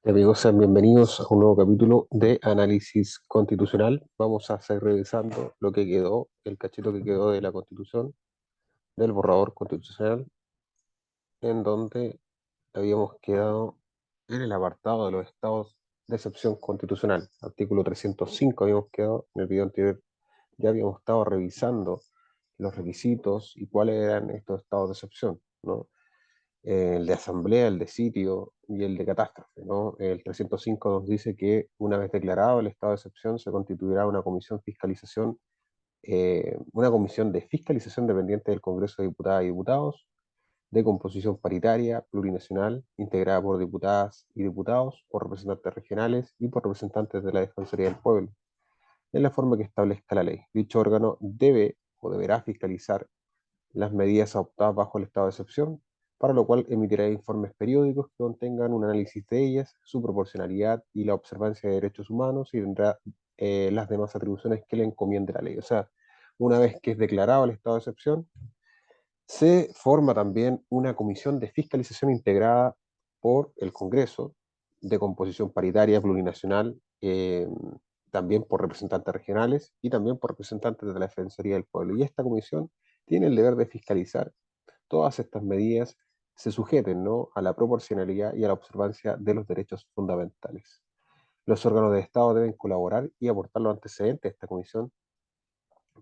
Amigos, sean bienvenidos a un nuevo capítulo de Análisis Constitucional. Vamos a seguir revisando lo que quedó, el cachito que quedó de la Constitución, del borrador constitucional, en donde habíamos quedado en el apartado de los estados de excepción constitucional. Artículo 305 habíamos quedado, en el video anterior ya habíamos estado revisando los requisitos y cuáles eran estos estados de excepción, ¿no? El de asamblea, el de sitio y el de catástrofe, ¿no? El 305 nos dice que una vez declarado el estado de excepción se constituirá una comisión de fiscalización dependiente del Congreso de Diputadas y Diputados, de composición paritaria, plurinacional, integrada por diputadas y diputados, por representantes regionales y por representantes de la Defensoría del Pueblo, en la forma que establezca la ley. Dicho órgano debe o deberá fiscalizar las medidas adoptadas bajo el estado de excepción, para lo cual emitirá informes periódicos que contengan un análisis de ellas, su proporcionalidad y la observancia de derechos humanos y tendrá las demás atribuciones que le encomiende la ley. O sea, una vez que es declarado el estado de excepción, se forma también una comisión de fiscalización integrada por el Congreso, de composición paritaria, plurinacional, también por representantes regionales y también por representantes de la Defensoría del Pueblo. Y esta comisión tiene el deber de fiscalizar todas estas medidas se sujeten, ¿no?, a la proporcionalidad y a la observancia de los derechos fundamentales. Los órganos de Estado deben colaborar y aportar los antecedentes de esta comisión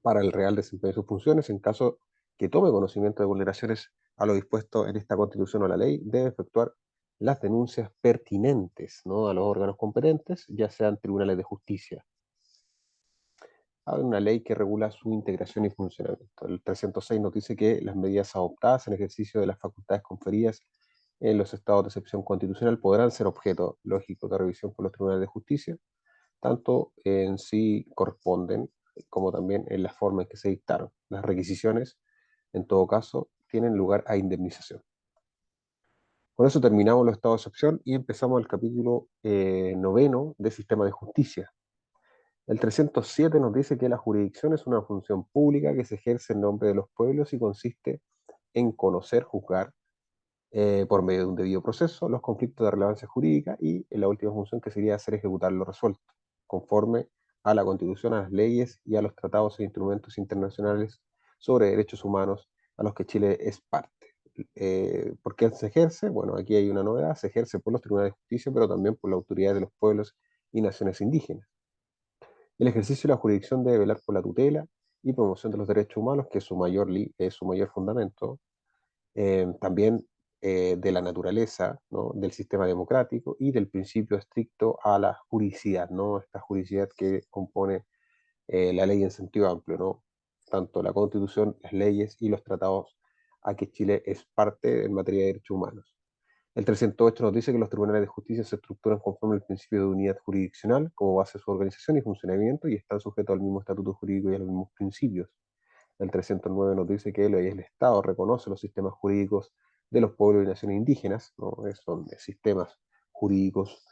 para el real desempeño de sus funciones. En caso que tome conocimiento de vulneraciones a lo dispuesto en esta Constitución o la ley, debe efectuar las denuncias pertinentes, ¿no?, a los órganos competentes, ya sean tribunales de justicia. Hay una ley que regula su integración y funcionamiento. El 306 nos dice que las medidas adoptadas en ejercicio de las facultades conferidas en los estados de excepción constitucional podrán ser objeto lógico de revisión por los tribunales de justicia, tanto en sí corresponden como también en la forma en que se dictaron. Las requisiciones, en todo caso, tienen lugar a indemnización. Con eso terminamos los estados de excepción y empezamos el capítulo noveno de Sistema de Justicia. El 307 nos dice que la jurisdicción es una función pública que se ejerce en nombre de los pueblos y consiste en conocer, juzgar, por medio de un debido proceso, los conflictos de relevancia jurídica y en la última función que sería hacer ejecutar lo resuelto, conforme a la Constitución, a las leyes y a los tratados e instrumentos internacionales sobre derechos humanos a los que Chile es parte. ¿Por qué se ejerce? Bueno, aquí hay una novedad, se ejerce por los tribunales de justicia, pero también por la autoridad de los pueblos y naciones indígenas. El ejercicio de la jurisdicción debe velar por la tutela y promoción de los derechos humanos, que es su mayor fundamento, también de la naturaleza, ¿no?, del sistema democrático y del principio estricto a la juridicidad, ¿no?, esta juridicidad que compone la ley en sentido amplio, ¿no?, tanto la Constitución, las leyes y los tratados a que Chile es parte en materia de derechos humanos. El 308 nos dice que los tribunales de justicia se estructuran conforme al principio de unidad jurisdiccional como base de su organización y funcionamiento y están sujetos al mismo estatuto jurídico y a los mismos principios. El 309 nos dice que el Estado reconoce los sistemas jurídicos de los pueblos y naciones indígenas, ¿no? Son sistemas jurídicos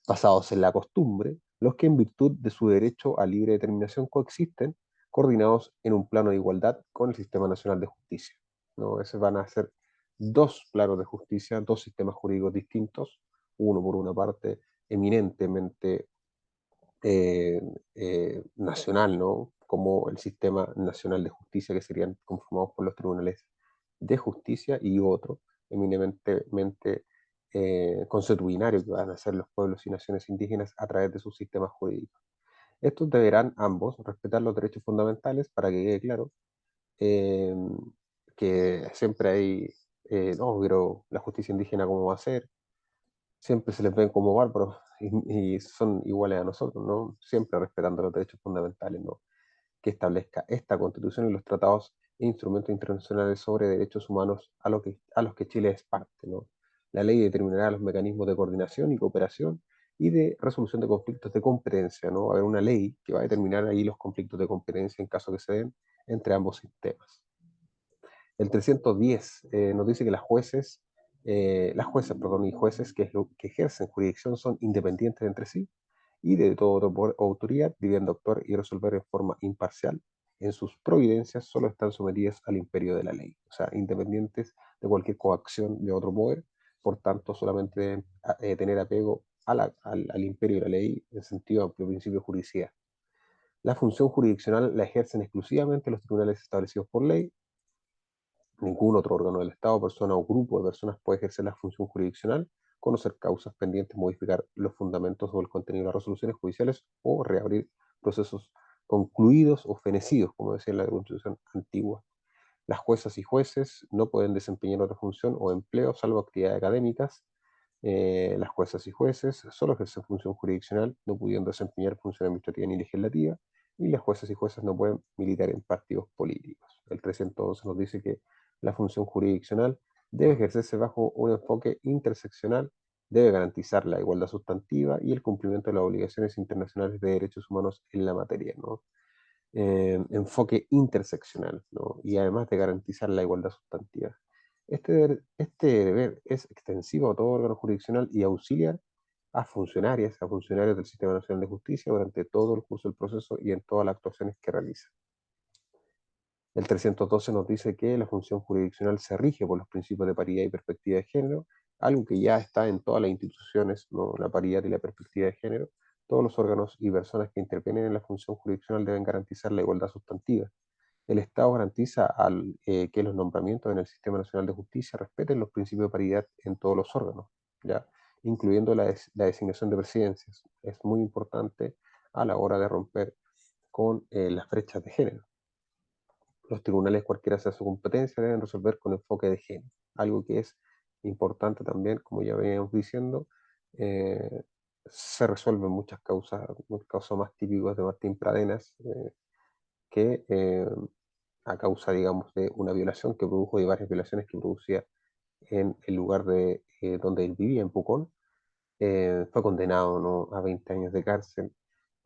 basados en la costumbre, los que en virtud de su derecho a libre determinación coexisten, coordinados en un plano de igualdad con el Sistema Nacional de Justicia, ¿no? Esos van a ser dos planos de justicia, dos sistemas jurídicos distintos, uno por una parte eminentemente eh, nacional, ¿no?, como el Sistema Nacional de Justicia, que serían conformados por los tribunales de justicia, y otro eminentemente consuetudinario, que van a ser los pueblos y naciones indígenas a través de sus sistemas jurídicos. Estos deberán ambos respetar los derechos fundamentales para que quede claro eh, que siempre hay, no, pero la justicia indígena cómo va a ser, siempre se les ven como bárbaros y son iguales a nosotros, ¿no? Siempre respetando los derechos fundamentales, ¿no?, que establezca esta Constitución y los tratados e instrumentos internacionales sobre derechos humanos a los que Chile es parte, ¿no? La ley determinará los mecanismos de coordinación y cooperación y de resolución de conflictos de competencia, ¿no? Va a haber una ley que va a determinar ahí los conflictos de competencia en caso que se den entre ambos sistemas. El 310 nos dice que las jueces, perdón, y jueces que ejercen jurisdicción son independientes entre sí y de todo otro poder o autoridad, debiendo actuar y resolver de forma imparcial. En sus providencias solo están sometidas al imperio de la ley, o sea, independientes de cualquier coacción de otro poder, por tanto, solamente deben tener apego al imperio de la ley en sentido amplio, principio de juridicidad. La función jurisdiccional la ejercen exclusivamente los tribunales establecidos por ley. Ningún otro órgano del Estado, persona o grupo de personas puede ejercer la función jurisdiccional, conocer causas pendientes, modificar los fundamentos o el contenido de las resoluciones judiciales o reabrir procesos concluidos o fenecidos, como decía en la Constitución antigua. Las juezas y jueces no pueden desempeñar otra función o empleo salvo actividades académicas. Las juezas y jueces solo ejercen función jurisdiccional, no pudiendo desempeñar función administrativa ni legislativa, y las jueces y jueces no pueden militar en partidos políticos. El 311 nos dice que la función jurisdiccional debe ejercerse bajo un enfoque interseccional, debe garantizar la igualdad sustantiva y el cumplimiento de las obligaciones internacionales de derechos humanos en la materia, ¿no? Enfoque interseccional, ¿no? Y además de garantizar la igualdad sustantiva. Este deber es extensivo a todo órgano jurisdiccional y auxiliar a funcionarios del Sistema Nacional de Justicia durante todo el curso del proceso y en todas las actuaciones que realiza. El 312 nos dice que la función jurisdiccional se rige por los principios de paridad y perspectiva de género, algo que ya está en todas las instituciones, ¿no? La paridad y la perspectiva de género. Todos los órganos y personas que intervienen en la función jurisdiccional deben garantizar la igualdad sustantiva. El Estado garantiza que los nombramientos en el Sistema Nacional de Justicia respeten los principios de paridad en todos los órganos, ¿ya? Incluyendo la designación de presidencias. Es muy importante a la hora de romper con las brechas de género. Los tribunales, cualquiera sea su competencia, deben resolver con enfoque de género, algo que es importante también, como ya veníamos diciendo. eh, Se resuelven muchas causas, un caso más típico de Martín Pradenas, que a causa, digamos, de una violación que produjo, de varias violaciones que producía en el lugar de donde él vivía, en Pucón. Fue condenado, ¿no?, a 20 años de cárcel,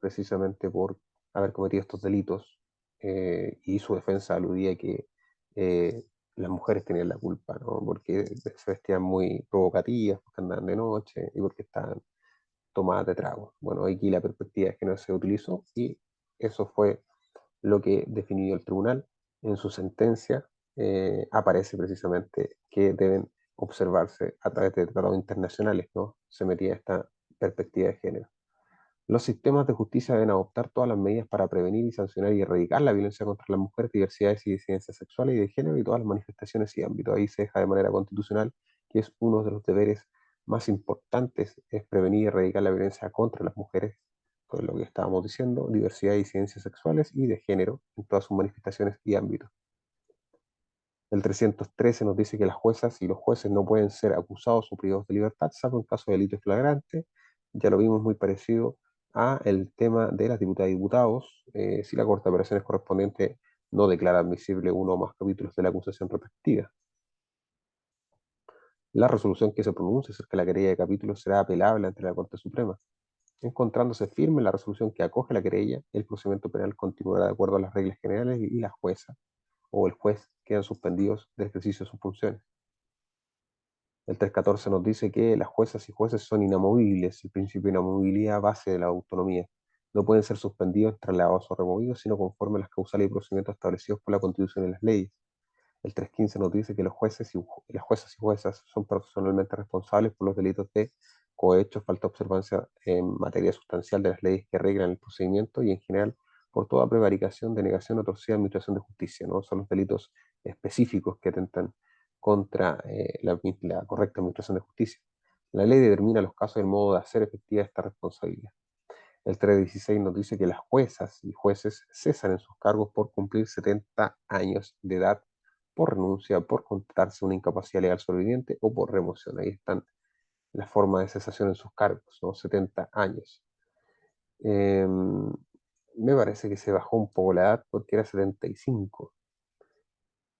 precisamente por haber cometido estos delitos, y su defensa aludía que eh, las mujeres tenían la culpa, ¿no?, porque se vestían muy provocativas, porque andaban de noche y porque estaban tomadas de trago. Bueno, aquí la perspectiva de género se utilizó y eso fue lo que definió el tribunal. En su sentencia aparece precisamente que deben observarse a través de tratados internacionales, ¿no? Se metía esta perspectiva de género. Los sistemas de justicia deben adoptar todas las medidas para prevenir y sancionar y erradicar la violencia contra las mujeres, diversidades y disidencias sexuales y de género y todas las manifestaciones y ámbitos. Ahí se deja de manera constitucional que es uno de los deberes más importantes, es prevenir y erradicar la violencia contra las mujeres, con lo que estábamos diciendo, diversidad y disidencias sexuales y de género en todas sus manifestaciones y ámbitos. El 313 nos dice que las juezas y los jueces no pueden ser acusados o privados de libertad, salvo en caso de delito flagrante. Ya lo vimos muy parecido a el tema de las diputadas y diputados. Si la Corte de Apelaciones correspondiente no declara admisible uno o más capítulos de la acusación respectiva. La resolución que se pronuncie acerca de la querella de capítulos será apelable ante la Corte Suprema. Encontrándose firme la resolución que acoge la querella, el procedimiento penal continuará de acuerdo a las reglas generales y la jueza o el juez quedan suspendidos del ejercicio de sus funciones. El 314 nos dice que las juezas y jueces son inamovibles, el principio de inamovilidad base de la autonomía. No pueden ser suspendidos, trasladados o removidos, sino conforme a las causales y procedimientos establecidos por la Constitución y las leyes. El 315 nos dice que las juezas y juezas son personalmente responsables por los delitos de cohecho, falta de observancia en materia sustancial de las leyes que reglan el procedimiento y en general por toda prevaricación, denegación o torcida administración de justicia, ¿no? Son los delitos específicos que atentan contra la correcta administración de justicia. La ley determina los casos y el modo de hacer efectiva esta responsabilidad. El 316 nos dice que las juezas y jueces cesan en sus cargos por cumplir 70 años de edad, por renuncia, por constatarse una incapacidad legal sobreviviente o por remoción. Ahí están las formas de cesación en sus cargos, ¿no? 70 años. Eh, Me parece que se bajó un poco la edad porque era 75.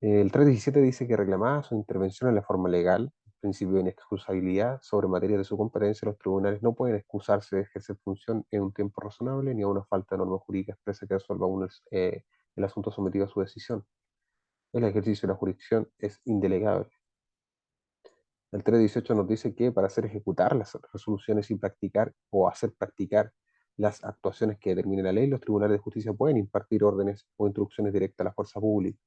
El 317 dice que reclamada su intervención en la forma legal, el principio de inexcusabilidad sobre materia de su competencia, los tribunales no pueden excusarse de ejercer función en un tiempo razonable ni a una falta de norma jurídica expresa que resuelva el asunto sometido a su decisión. El ejercicio de la jurisdicción es indelegable. El 318 nos dice que para hacer ejecutar las resoluciones y practicar o hacer practicar las actuaciones que determine la ley, los tribunales de justicia pueden impartir órdenes o instrucciones directas a la fuerza pública.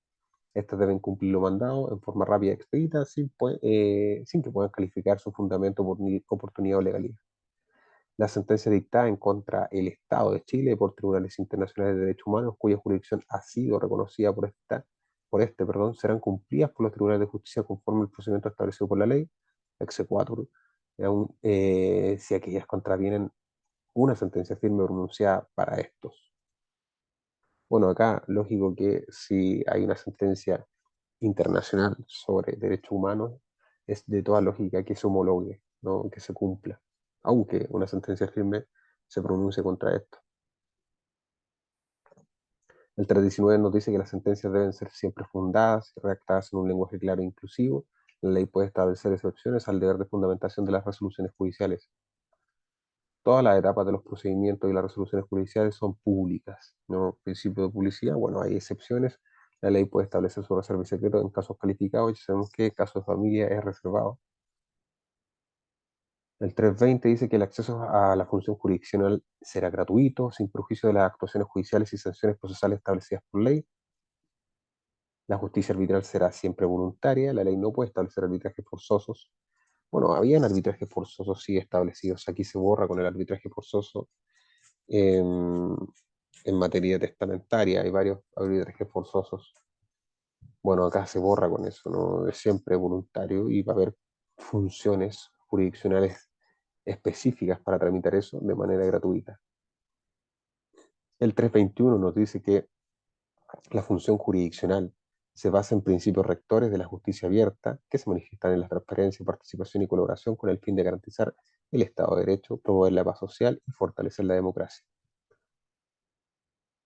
Estas deben cumplir lo mandado en forma rápida y expedita, sin que puedan calificar su fundamento por oportunidad o legalidad. La sentencia dictada en contra del Estado de Chile por tribunales internacionales de derechos humanos, cuya jurisdicción ha sido reconocida serán cumplidas por los tribunales de justicia conforme al procedimiento establecido por la ley, exequatur, aun, si aquellas contravienen una sentencia firme pronunciada para estos. Bueno, acá, lógico que si hay una sentencia internacional sobre derechos humanos, es de toda lógica que se homologue, ¿no? Que se cumpla, aunque una sentencia firme se pronuncie contra esto. El 319 nos dice que las sentencias deben ser siempre fundadas y redactadas en un lenguaje claro e inclusivo. La ley puede establecer excepciones al deber de fundamentación de las resoluciones judiciales. Todas las etapas de los procedimientos y las resoluciones judiciales son públicas, ¿no? Principio de publicidad, bueno, hay excepciones. La ley puede establecer su reserva y secreto en casos calificados y sabemos que caso de familia es reservado. El 320 dice que el acceso a la función jurisdiccional será gratuito, sin perjuicio de las actuaciones judiciales y sanciones procesales establecidas por ley. La justicia arbitral será siempre voluntaria. La ley no puede establecer arbitrajes forzosos. Bueno, habían arbitrajes forzosos sí establecidos. Aquí se borra con el arbitraje forzoso en, en materia testamentaria. Hay varios arbitrajes forzosos. Bueno, acá se borra con eso, ¿no? Es siempre voluntario y va a haber funciones jurisdiccionales específicas para tramitar eso de manera gratuita. El 321 nos dice que la función jurisdiccional se basa en principios rectores de la justicia abierta que se manifiestan en la transparencia, participación y colaboración con el fin de garantizar el Estado de Derecho, promover la paz social y fortalecer la democracia.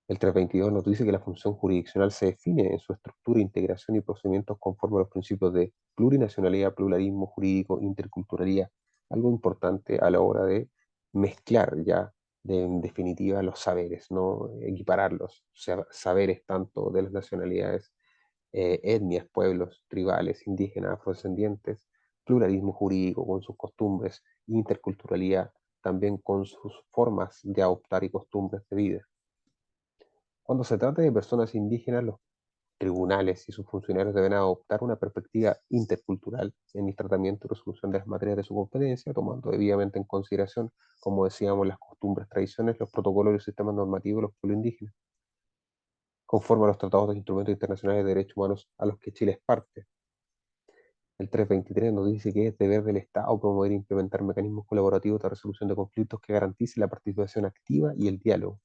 El 322 nos dice que la función jurisdiccional se define en su estructura, integración y procedimientos conforme a los principios de plurinacionalidad, pluralismo jurídico, interculturalidad, algo importante a la hora de mezclar ya en definitiva los saberes, no equipararlos, o sea, saberes tanto de las nacionalidades, etnias, pueblos, tribales, indígenas, afrodescendientes, pluralismo jurídico con sus costumbres, interculturalidad también con sus formas de adoptar y costumbres de vida. Cuando se trata de personas indígenas, los tribunales y sus funcionarios deben adoptar una perspectiva intercultural en el tratamiento y resolución de las materias de su competencia, tomando debidamente en consideración, como decíamos, las costumbres, tradiciones, los protocolos y los sistemas normativos de los pueblos indígenas, conforme a los tratados de instrumentos internacionales de derechos humanos a los que Chile es parte. El 323 nos dice que es deber del Estado promover e implementar mecanismos colaborativos de resolución de conflictos que garanticen la participación activa y el diálogo.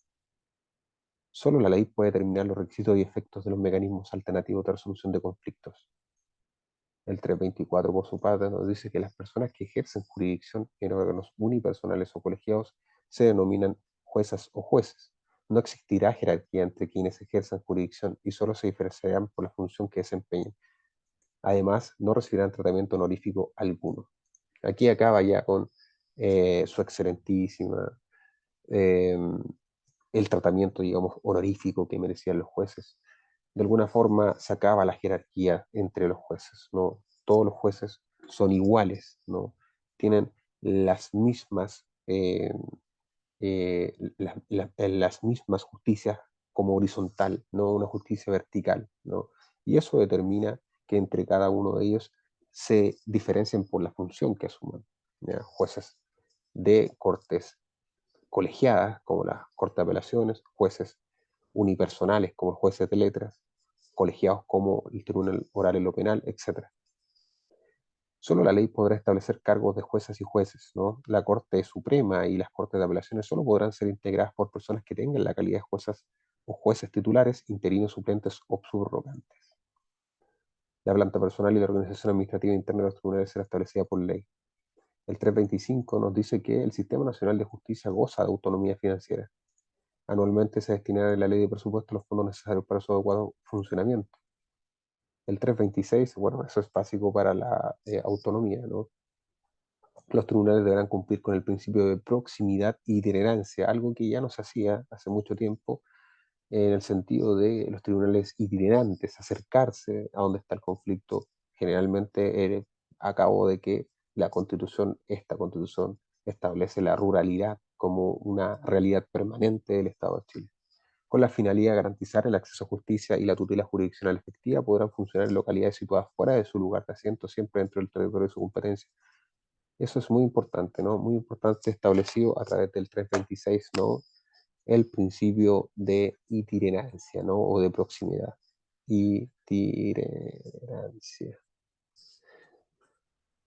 Solo la ley puede determinar los requisitos y efectos de los mecanismos alternativos de resolución de conflictos. El 324, por su parte, nos dice que las personas que ejercen jurisdicción en órganos unipersonales o colegiados se denominan juezas o jueces. No existirá jerarquía entre quienes ejerzan jurisdicción y solo se diferenciarán por la función que desempeñen. Además, no recibirán tratamiento honorífico alguno. Aquí acaba ya con su excelentísima eh, el tratamiento, digamos, honorífico que merecían los jueces. De alguna forma se acaba la jerarquía entre los jueces, ¿no? Todos los jueces son iguales, ¿no? Tienen las mismas, las mismas justicias como horizontal, no una justicia vertical, ¿no? Y eso determina que entre cada uno de ellos se diferencien por la función que asuman, ¿ya? Jueces de cortes colegiadas, como la Corte de Apelaciones, jueces unipersonales, como jueces de letras, colegiados como el Tribunal Oral en lo Penal, etc. Solo la ley podrá establecer cargos de jueces y jueces, ¿no? La Corte Suprema y las Cortes de Apelaciones solo podrán ser integradas por personas que tengan la calidad de jueces o jueces titulares, interinos, suplentes o subrogantes. La planta personal y la organización administrativa interna de los tribunales será establecida por ley. El 325 nos dice que el Sistema Nacional de Justicia goza de autonomía financiera. Anualmente se destinará en la ley de presupuesto los fondos necesarios para su adecuado funcionamiento. El 326, bueno, eso es básico para la autonomía, ¿no? Los tribunales deberán cumplir con el principio de proximidad y itinerancia, algo que ya no se hacía hace mucho tiempo, en el sentido de los tribunales itinerantes, acercarse a donde está el conflicto, generalmente a cabo de que esta constitución, establece la ruralidad como una realidad permanente del Estado de Chile. Con la finalidad de garantizar el acceso a justicia y la tutela jurisdiccional efectiva, podrán funcionar en localidades situadas fuera de su lugar de asiento, siempre dentro del territorio de su competencia. Eso es muy importante, ¿no? Muy importante establecido a través del 326, ¿no? El principio de itinerancia, ¿no? O de proximidad. Itinerancia.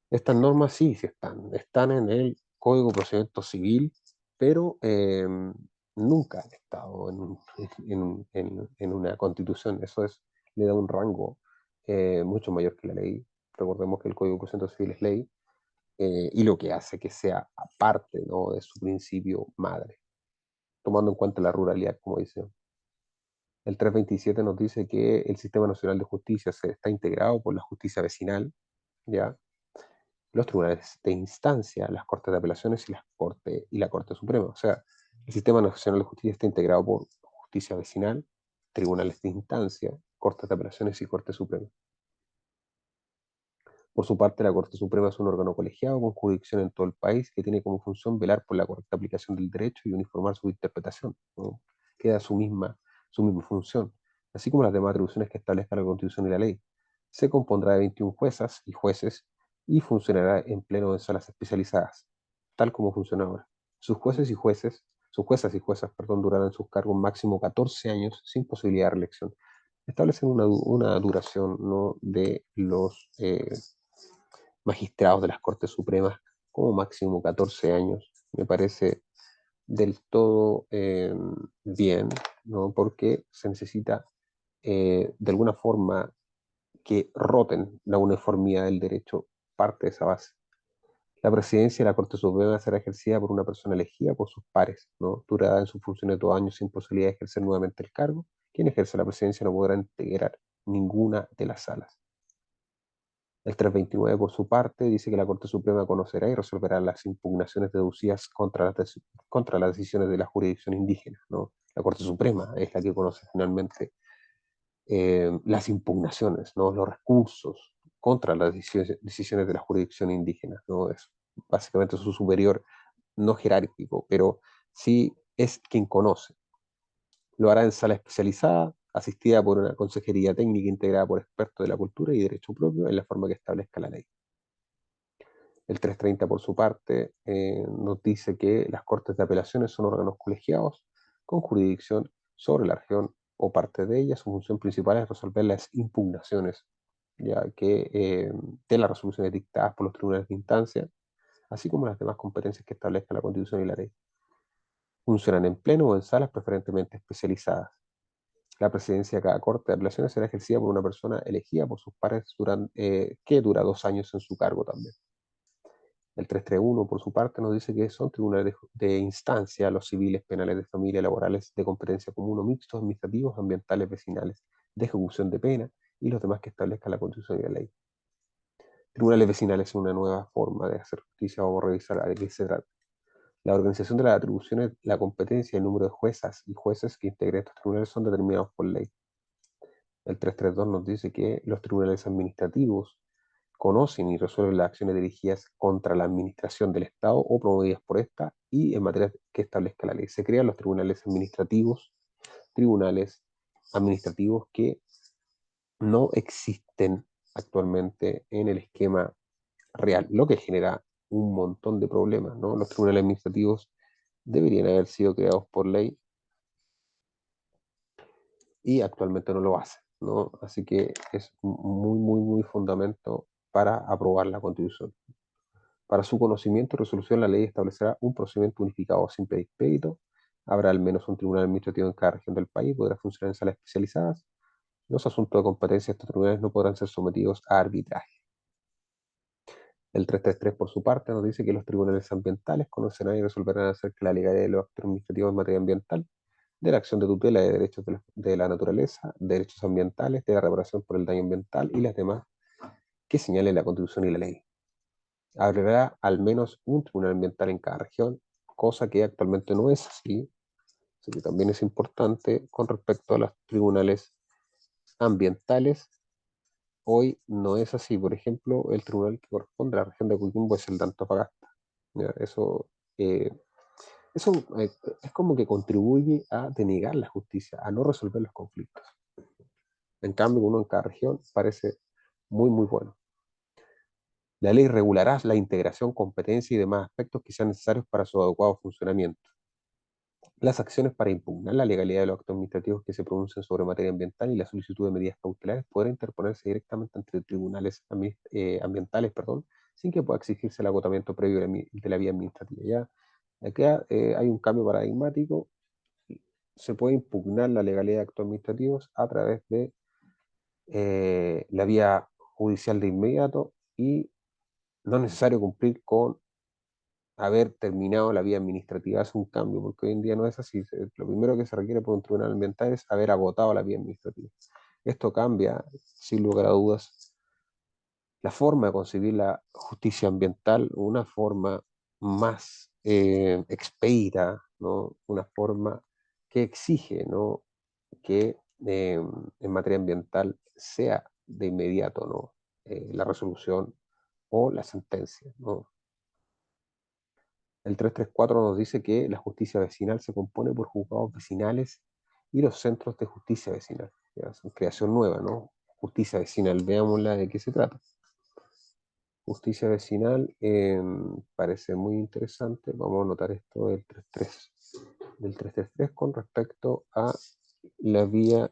Estas normas sí están en el Código de Procedimiento Civil, pero nunca han estado en una constitución. Le da un rango mucho mayor que la ley. Recordemos que el Código de Procedimiento Civil es ley, y lo que hace que sea aparte, ¿no? De su principio madre, tomando en cuenta la ruralidad, como dice. El 327 nos dice que el Sistema Nacional de Justicia está integrado por la justicia vecinal, ¿ya? Los tribunales de instancia, las Cortes de Apelaciones y la Corte Suprema. O sea, el Sistema Nacional de Justicia está integrado por justicia vecinal, tribunales de instancia, Cortes de Apelaciones y Corte Suprema. Por su parte, la Corte Suprema es un órgano colegiado con jurisdicción en todo el país que tiene como función velar por la correcta aplicación del derecho y uniformar su interpretación, ¿no? Queda su misma función, así como las demás atribuciones que establezca la Constitución y la ley. Se compondrá de 21 juezas y jueces y funcionará en pleno en salas especializadas, tal como funciona ahora. Sus juezas y juezas, perdón, durarán sus cargos máximo 14 años sin posibilidad de reelección. Establecen una duración, ¿no? De los magistrados de las Cortes Supremas como máximo 14 años. Me parece del todo bien, ¿no? Porque se necesita de alguna forma que roten la uniformidad del derecho, parte de esa base. La presidencia de la Corte Suprema será ejercida por una persona elegida por sus pares, ¿no? Durará en sus funciones 2 años sin posibilidad de ejercer nuevamente el cargo. Quien ejerce la presidencia no podrá integrar ninguna de las salas. El 329, por su parte, dice que la Corte Suprema conocerá y resolverá las impugnaciones deducidas contra las decisiones de la jurisdicción indígena, ¿no? La Corte Suprema es la que conoce finalmente las impugnaciones, ¿no? Los recursos contra las decisiones de la jurisdicción indígena, ¿no? Es básicamente su superior, no jerárquico, pero sí es quien conoce. Lo hará en sala especializada, asistida por una consejería técnica integrada por expertos de la cultura y derecho propio en la forma que establezca la ley. El 330, por su parte, nos dice que las Cortes de Apelaciones son órganos colegiados con jurisdicción sobre la región o parte de ella. Su función principal es resolver las impugnaciones, ya que de las resoluciones dictadas por los tribunales de instancia, así como las demás competencias que establezca la Constitución y la ley. Funcionan en pleno o en salas preferentemente especializadas. La presidencia de cada Corte de Apelaciones será ejercida por una persona elegida por sus pares que dura 2 años en su cargo también. El 331, por su parte, nos dice que son tribunales de instancia, los civiles, penales de familia, laborales, de competencia común o mixtos, administrativos, ambientales, vecinales, de ejecución de pena y los demás que establezca la Constitución y la ley. Tribunales vecinales es una nueva forma de hacer justicia o revisar a qué se trata. La organización de las atribuciones, la competencia y el número de juezas y jueces que integran estos tribunales son determinados por ley. El 332 nos dice que los tribunales administrativos conocen y resuelven las acciones dirigidas contra la administración del Estado o promovidas por esta y en materia que establezca la ley. Se crean los tribunales administrativos que no existen actualmente en el esquema real, lo que genera un montón de problemas, ¿no? Los tribunales administrativos deberían haber sido creados por ley y actualmente no lo hacen, ¿no? Así que es muy, muy, muy fundamento para aprobar la Constitución. Para su conocimiento y resolución, la ley establecerá un procedimiento unificado sin expedito. Habrá al menos un tribunal administrativo en cada región del país, podrá funcionar en salas especializadas. Los asuntos de competencia de estos tribunales no podrán ser sometidos a arbitraje. El 333, por su parte, nos dice que los tribunales ambientales conocerán y resolverán acerca de la legalidad de los actos administrativos en materia ambiental, de la acción de tutela de derechos de la naturaleza, derechos ambientales, de la reparación por el daño ambiental y las demás que señalen la Constitución y la ley. Habrá al menos un tribunal ambiental en cada región, cosa que actualmente no es así. Así que también es importante con respecto a los tribunales ambientales. Hoy no es así. Por ejemplo, el tribunal que corresponde a la región de Coquimbo es el de Antofagasta. ¿Ya? Eh, eso es como que contribuye a denegar la justicia, a no resolver los conflictos. En cambio, uno en cada región parece muy, muy bueno. La ley regulará la integración, competencia y demás aspectos que sean necesarios para su adecuado funcionamiento. Las acciones para impugnar la legalidad de los actos administrativos que se pronuncien sobre materia ambiental y la solicitud de medidas cautelares podrán interponerse directamente ante tribunales ambientales, sin que pueda exigirse el agotamiento previo de la vía administrativa. Ya acá hay un cambio paradigmático. Se puede impugnar la legalidad de actos administrativos a través de la vía judicial de inmediato y no es necesario cumplir con haber terminado la vía administrativa. Es un cambio, porque hoy en día no es así. Lo primero que se requiere por un tribunal ambiental es haber agotado la vía administrativa. Esto cambia, sin lugar a dudas, la forma de concebir la justicia ambiental, una forma más expedita, ¿no? Una forma que exige, ¿no? Que en materia ambiental sea de inmediato, ¿no? La resolución o la sentencia, ¿no? El 334 nos dice que la justicia vecinal se compone por juzgados vecinales y los centros de justicia vecinal. Ya, es una creación nueva, ¿no? Justicia vecinal, veámosla de qué se trata. Justicia vecinal parece muy interesante. Vamos a anotar esto del 333 con respecto a la vía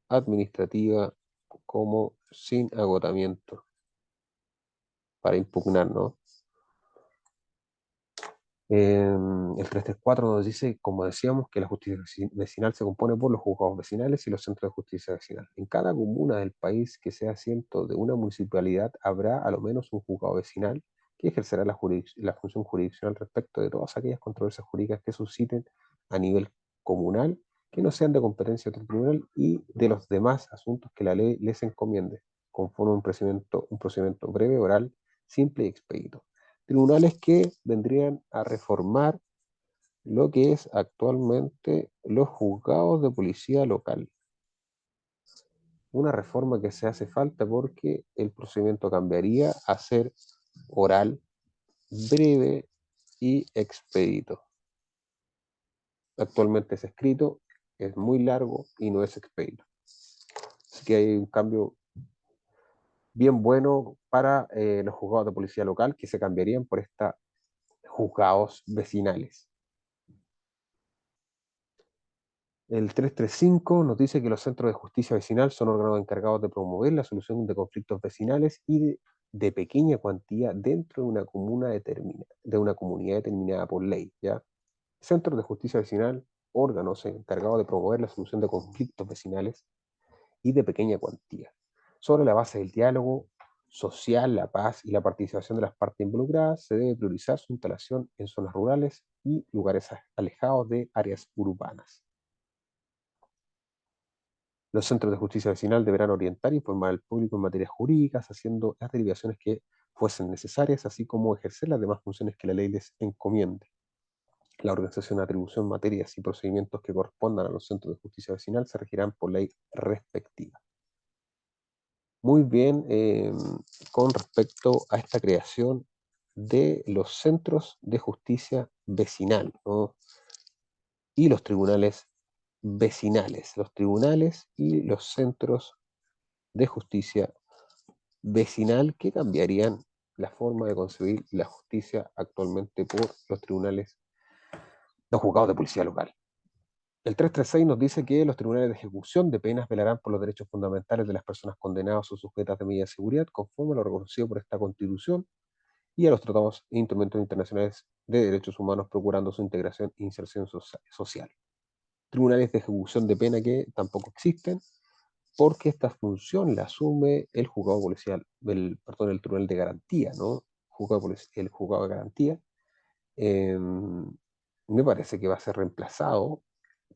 administrativa como sin agotamiento para impugnar, ¿no? El 334 nos dice, como decíamos, que la justicia vecinal se compone por los juzgados vecinales y los centros de justicia vecinal. En cada comuna del país que sea asiento de una municipalidad habrá a lo menos un juzgado vecinal que ejercerá la función jurisdiccional respecto de todas aquellas controversias jurídicas que susciten a nivel comunal, que no sean de competencia de otro tribunal y de los demás asuntos que la ley les encomiende, conforme a un procedimiento breve, oral, simple y expedito. Tribunales que vendrían a reformar lo que es actualmente los juzgados de policía local. Una reforma que se hace falta porque el procedimiento cambiaría a ser oral, breve y expedito. Actualmente es escrito, es muy largo y no es expedito. Así que hay un cambio bien bueno para los juzgados de policía local que se cambiarían por estos juzgados vecinales. El 335 nos dice que los centros de justicia vecinal son órganos encargados de promover la solución de conflictos vecinales y de pequeña cuantía dentro de una comunidad determinada por ley, ¿ya? Centros de justicia vecinal, órganos encargados de promover la solución de conflictos vecinales y de pequeña cuantía, sobre la base del diálogo social, la paz y la participación de las partes involucradas. Se debe priorizar su instalación en zonas rurales y lugares alejados de áreas urbanas. Los centros de justicia vecinal deberán orientar e informar al público en materias jurídicas, haciendo las derivaciones que fuesen necesarias, así como ejercer las demás funciones que la ley les encomiende. La organización, atribución, materias y procedimientos que correspondan a los centros de justicia vecinal se regirán por ley respectiva. Muy bien, con respecto a esta creación de los centros de justicia vecinal, ¿no? Y los tribunales vecinales, los tribunales y los centros de justicia vecinal que cambiarían la forma de concebir la justicia actualmente por los tribunales, los juzgados de policía local. El 336 nos dice que los tribunales de ejecución de penas velarán por los derechos fundamentales de las personas condenadas o sujetas de medidas de seguridad, conforme a lo reconocido por esta Constitución y a los tratados e instrumentos internacionales de derechos humanos, procurando su integración e inserción social. Tribunales de ejecución de pena que tampoco existen, porque esta función la asume el juzgado policial, el tribunal de garantía, ¿no? El juzgado de garantía. eh, Me parece que va a ser reemplazado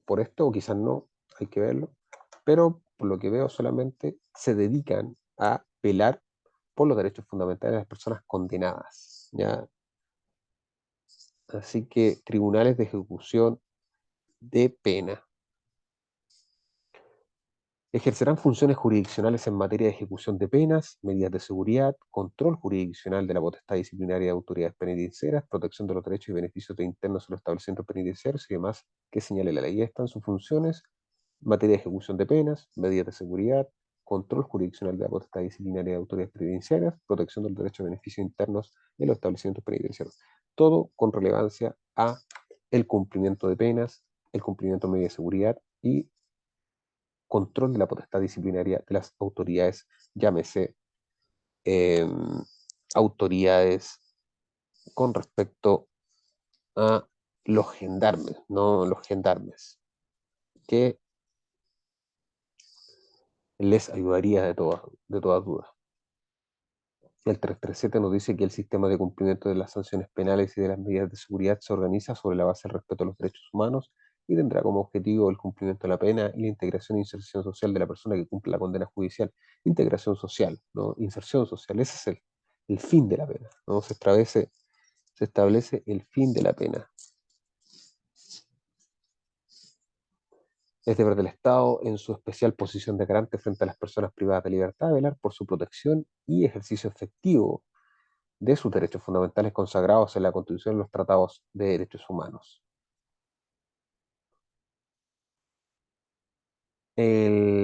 por esto, o quizás no, hay que verlo, pero por lo que veo solamente se dedican a velar por los derechos fundamentales de las personas condenadas, ¿ya? Así que tribunales de ejecución de pena. Ejercerán funciones jurisdiccionales en materia de ejecución de penas, medidas de seguridad, control jurisdiccional de la potestad disciplinaria de autoridades penitenciarias, protección de los derechos y beneficios de internos en los establecimientos penitenciarios y demás que señale la ley. Están sus funciones, materia de ejecución de penas, medidas de seguridad, control jurisdiccional de la potestad disciplinaria de autoridades penitenciarias, protección del derecho a beneficios internos en los establecimientos penitenciarios. Todo con relevancia a el cumplimiento de penas, el cumplimiento de medidas de seguridad y control de la potestad disciplinaria de las autoridades, llámese eh, autoridades con respecto a los gendarmes, no los gendarmes, que les ayudaría de todas dudas. El 337 nos dice que el sistema de cumplimiento de las sanciones penales y de las medidas de seguridad se organiza sobre la base del respeto a los derechos humanos y tendrá como objetivo el cumplimiento de la pena y la integración e inserción social de la persona que cumple la condena judicial. Integración social, ¿no? Inserción social, ese es el fin de la pena, ¿no? Se establece el fin de la pena. Es deber del Estado, en su especial posición de garante frente a las personas privadas de libertad, velar por su protección y ejercicio efectivo de sus derechos fundamentales consagrados en la Constitución y los tratados de derechos humanos.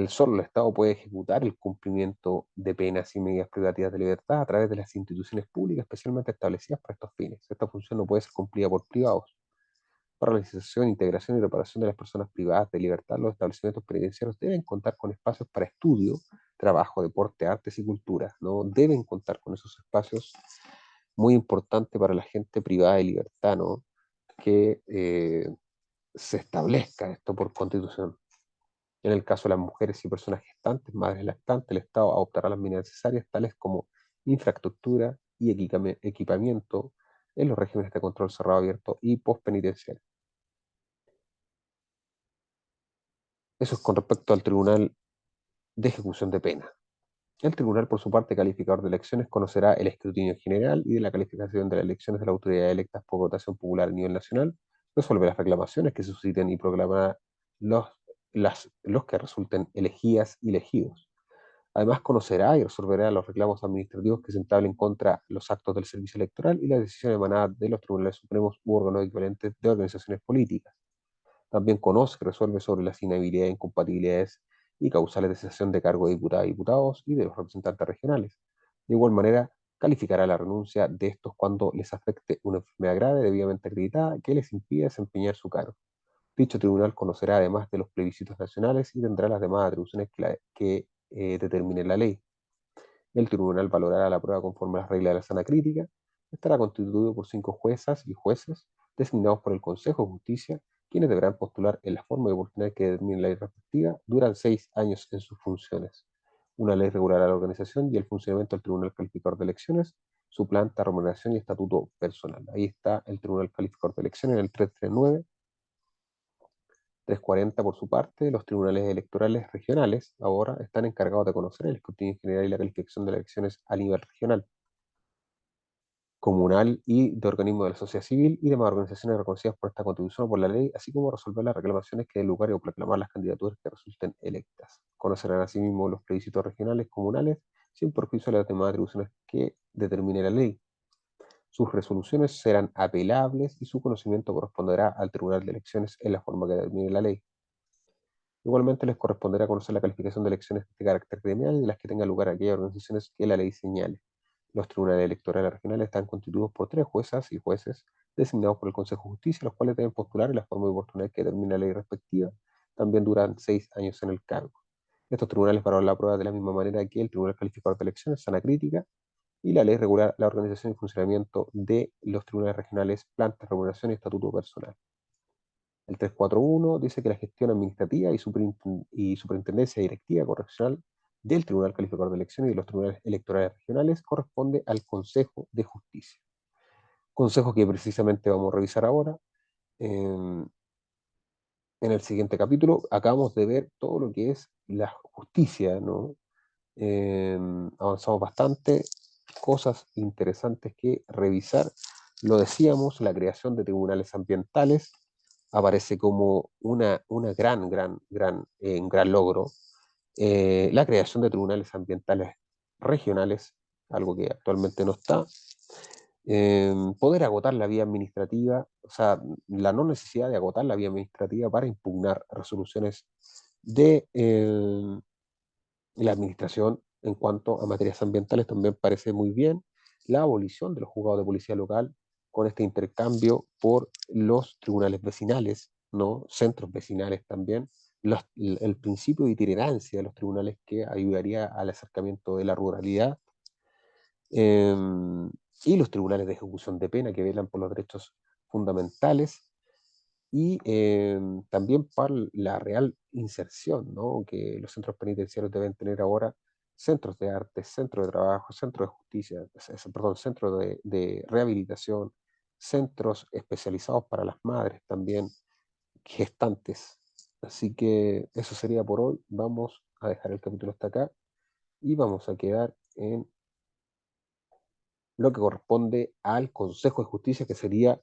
Solo el Estado puede ejecutar el cumplimiento de penas y medidas privativas de libertad a través de las instituciones públicas especialmente establecidas para estos fines. Esta función no puede ser cumplida por privados. Para la realización, integración y reparación de las personas privadas de libertad, los establecimientos penitenciarios deben contar con espacios para estudio, trabajo, deporte, artes y cultura. ¿No? Deben contar con esos espacios, muy importante para la gente privada de libertad, ¿no? Que se establezca esto por constitución. En el caso de las mujeres y personas gestantes, madres lactantes, el Estado adoptará las medidas necesarias, tales como infraestructura y equipamiento en los regímenes de control cerrado abierto y postpenitenciario. Eso es con respecto al Tribunal de Ejecución de Pena. El tribunal, por su parte, calificador de elecciones, conocerá el escrutinio general y de la calificación de las elecciones de las autoridades electas por votación popular a nivel nacional, resuelve las reclamaciones que se susciten y proclamará los, los que resulten elegidas y elegidos. Además, conocerá y resolverá los reclamos administrativos que se entablen contra los actos del servicio electoral y las decisiones emanadas de los tribunales supremos u órganos equivalentes de organizaciones políticas. También conoce y resuelve sobre las inhabilidades, incompatibilidades y causales de cesación de cargo de diputadas y diputados y de los representantes regionales. De igual manera, calificará la renuncia de estos cuando les afecte una enfermedad grave debidamente acreditada que les impida desempeñar su cargo. Dicho tribunal conocerá además de los plebiscitos nacionales y tendrá las demás atribuciones que determine la ley. El tribunal valorará la prueba conforme a las reglas de la sana crítica. Estará constituido por 5 juezas y jueces designados por el Consejo de Justicia, quienes deberán postular en la forma y oportunidad que determine la ley respectiva. Duran 6 años en sus funciones. Una ley regulará la organización y el funcionamiento del Tribunal Calificador de Elecciones, su planta, remuneración y estatuto personal. Ahí está el Tribunal Calificador de Elecciones en el 339. 340, por su parte, los tribunales electorales regionales ahora están encargados de conocer el escrutinio general y la calificación de las elecciones a nivel regional, comunal y de organismos de la sociedad civil y demás organizaciones reconocidas por esta Constitución o por la ley, así como resolver las reclamaciones que den lugar o proclamar las candidaturas que resulten electas. Conocerán asimismo los plebiscitos regionales comunales sin perjuicio de las demás atribuciones que determine la ley. Sus resoluciones serán apelables y su conocimiento corresponderá al Tribunal de Elecciones en la forma que determine la ley. Igualmente les corresponderá conocer la calificación de elecciones de carácter gremial y de las que tengan lugar aquellas organizaciones que la ley señale. Los tribunales electorales regionales están constituidos por 3 juezas y jueces designados por el Consejo de Justicia, los cuales deben postular en la forma de oportunidad que determina la ley respectiva. También duran 6 años en el cargo. Estos tribunales valoran la prueba de la misma manera que el Tribunal Calificador de Elecciones, sana crítica, y la ley regular la organización y funcionamiento de los tribunales regionales, planta, remuneración y estatuto personal. El 341 dice que la gestión administrativa y superintendencia directiva correccional del Tribunal Calificador de Elecciones y de los tribunales electorales regionales corresponde al Consejo de Justicia. Consejo que precisamente vamos a revisar ahora. En el siguiente capítulo acabamos de ver todo lo que es la justicia, ¿no? Avanzamos bastante, cosas interesantes que revisar. Lo decíamos, la creación de tribunales ambientales aparece como una un gran logro. La creación de tribunales ambientales regionales, algo que actualmente no está. Poder agotar la vía administrativa, o sea, la no necesidad de agotar la vía administrativa para impugnar resoluciones de La administración, en cuanto a materias ambientales, también parece muy bien la abolición de los juzgados de policía local con este intercambio por los tribunales vecinales, ¿no? Centros vecinales también, el principio de itinerancia de los tribunales que ayudaría al acercamiento de la ruralidad, eh, y los tribunales de ejecución de pena que velan por los derechos fundamentales y también para la real inserción, ¿no? Que los centros penitenciarios deben tener ahora centros de arte, centros de trabajo, centros de justicia, perdón, centros de rehabilitación, centros especializados para las madres también, gestantes. Así que eso sería por hoy. Vamos a dejar el capítulo hasta acá y vamos a quedar en lo que corresponde al Consejo de Justicia, que sería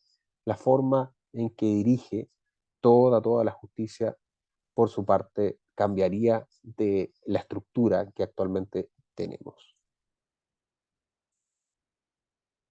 la forma en que dirige toda la justicia. Por su parte, cambiaría de la estructura que actualmente tenemos.